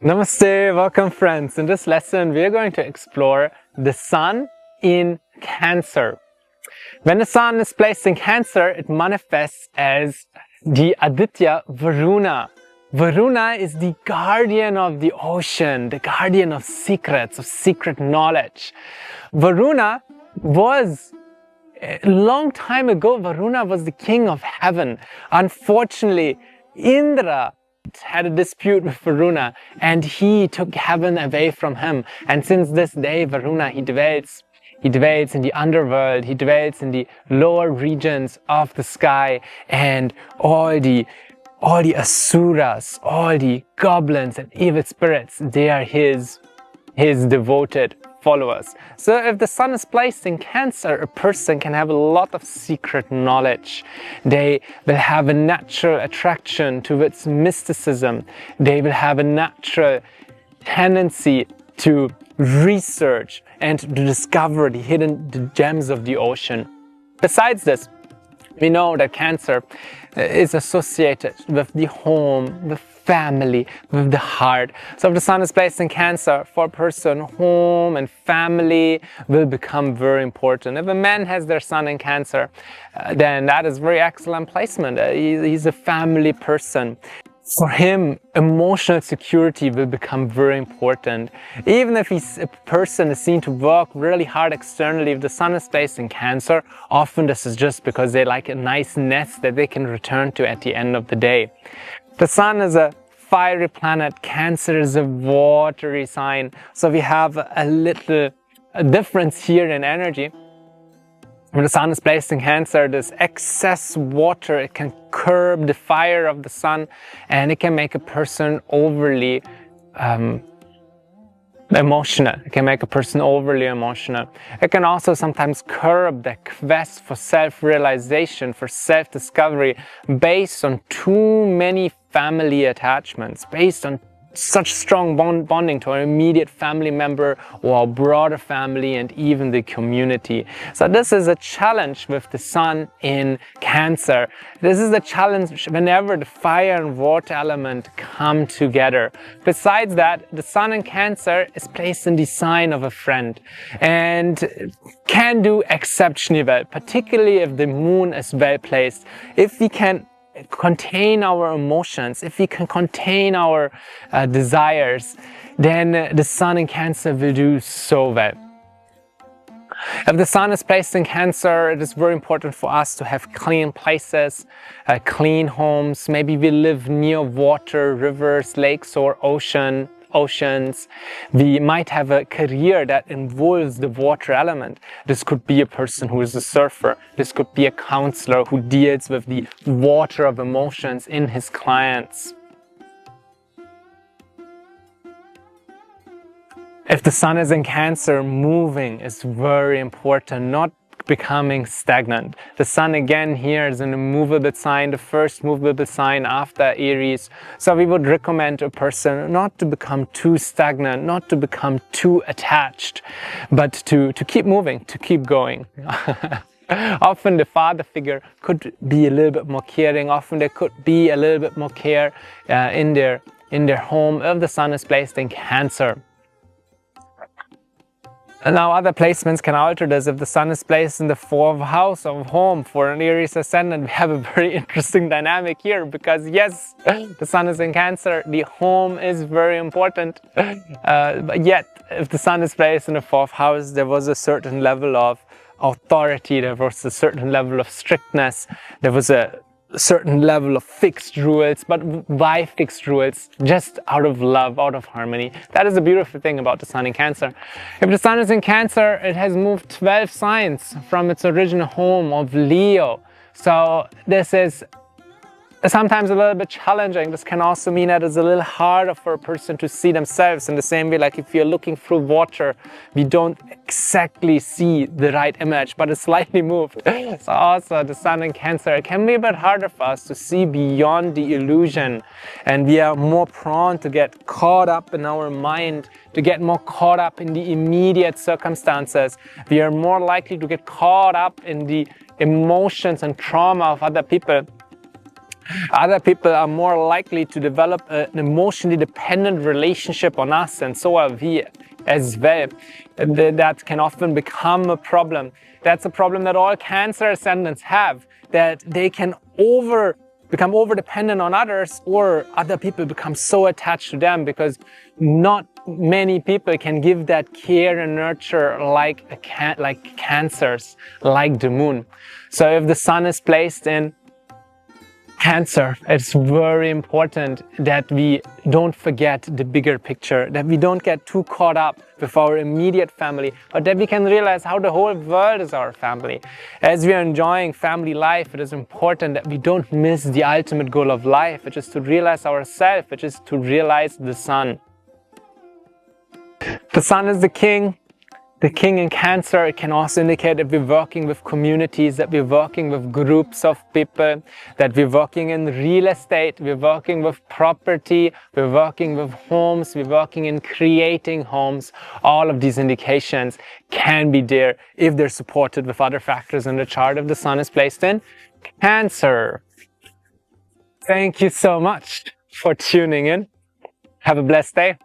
Namaste, welcome friends. In this lesson, we are going to explore the sun in Cancer. When the sun is placed in Cancer, it manifests as the Aditya Varuna. Varuna is the guardian of the ocean, the guardian of secrets, of secret knowledge. Varuna was, a long time ago, Varuna was the king of heaven. Unfortunately, Indra had a dispute with Varuna and he took heaven away from him. And since this day, Varuna, he dwells in the underworld, he dwells in the lower regions of the sky, and all the asuras, all the goblins and evil spirits, they are his devoted followers. So if the sun is placed in Cancer, a person can have a lot of secret knowledge. They will have a natural attraction towards mysticism. They will have a natural tendency to research and to discover the hidden gems of the ocean. Besides this, we know that Cancer is associated with the home, the family, with the heart. So if the sun is placed in Cancer, for a person, home and family will become very important. If a man has their sun in Cancer, then that is very excellent placement. He's a family person. For him, emotional security will become very important. Even if a person is seen to work really hard externally, if the sun is placed in Cancer, often this is just because they like a nice nest that they can return to at the end of the day. The sun is a fiery planet, Cancer is a watery sign, so we have a little difference here in energy. When the sun is placed in Cancer, this excess water, it can curb the fire of the sun and it can make a person overly emotional. It can make a person overly emotional. It can also sometimes curb the quest for self-realization, for self-discovery, based on too many family attachments, based on such strong bonding to our immediate family member or our broader family and even the community. So this is a challenge with the sun in Cancer. This is a challenge whenever the fire and water element come together. Besides that, the sun in Cancer is placed in the sign of a friend and can do exceptionally well, particularly if the moon is well placed. If we can contain our emotions, if we can contain our desires, then the sun in Cancer will do so well. If the sun is placed in Cancer, it is very important for us to have clean places, clean homes. Maybe we live near water, rivers, lakes or oceans. We might have a career that involves the water element. This could be a person who is a surfer. This could be a counselor who deals with the water of emotions in his clients. If the sun is in Cancer, moving is very important, not becoming stagnant. The sun again here is an immovable sign, the first movable sign after Aries. So we would recommend a person not to become too stagnant, not to become too attached, but to keep moving, to keep going. Often the father figure could be a little bit more caring. Often there could be a little bit more care in their home if the sun is placed in Cancer. Now other placements can alter this. If the sun is placed in the 4th house of home for an Aries ascendant, we have a very interesting dynamic here because yes, the sun is in Cancer, the home is very important. But yet, if the sun is placed in the 4th house, there was a certain level of authority, there was a certain level of strictness, there was a certain level of fixed rules. But why fixed rules? Just out of love, out of harmony. That is the beautiful thing about the sun in Cancer. If the sun is in Cancer, it has moved 12 signs from its original home of Leo. So this is sometimes a little bit challenging. This can also mean that it's a little harder for a person to see themselves in the same way, like if you're looking through water, we don't exactly see the right image, but it's slightly moved. So also the sun in Cancer, it can be a bit harder for us to see beyond the illusion, and we are more prone to get caught up in our mind, to get more caught up in the immediate circumstances. We are more likely to get caught up in the emotions and trauma of other people. Other people are more likely to develop an emotionally dependent relationship on us, and so are we as well. That can often become a problem. That's a problem that all Cancer ascendants have, that they can become over-dependent on others, or other people become so attached to them, because not many people can give that care and nurture like Cancers, like the moon. So if the sun is placed in Cancer, it's very important that we don't forget the bigger picture, that we don't get too caught up with our immediate family, but that we can realize how the whole world is our family. As we are enjoying family life, it is important that we don't miss the ultimate goal of life, which is to realize ourselves, which is to realize the sun. The sun is the king. The king in Cancer. It can also indicate that we're working with communities, that we're working with groups of people, that we're working in real estate, we're working with property, we're working with homes, we're working in creating homes. All of these indications can be there if they're supported with other factors in the chart if the sun is placed in Cancer. Thank you so much for tuning in. Have a blessed day.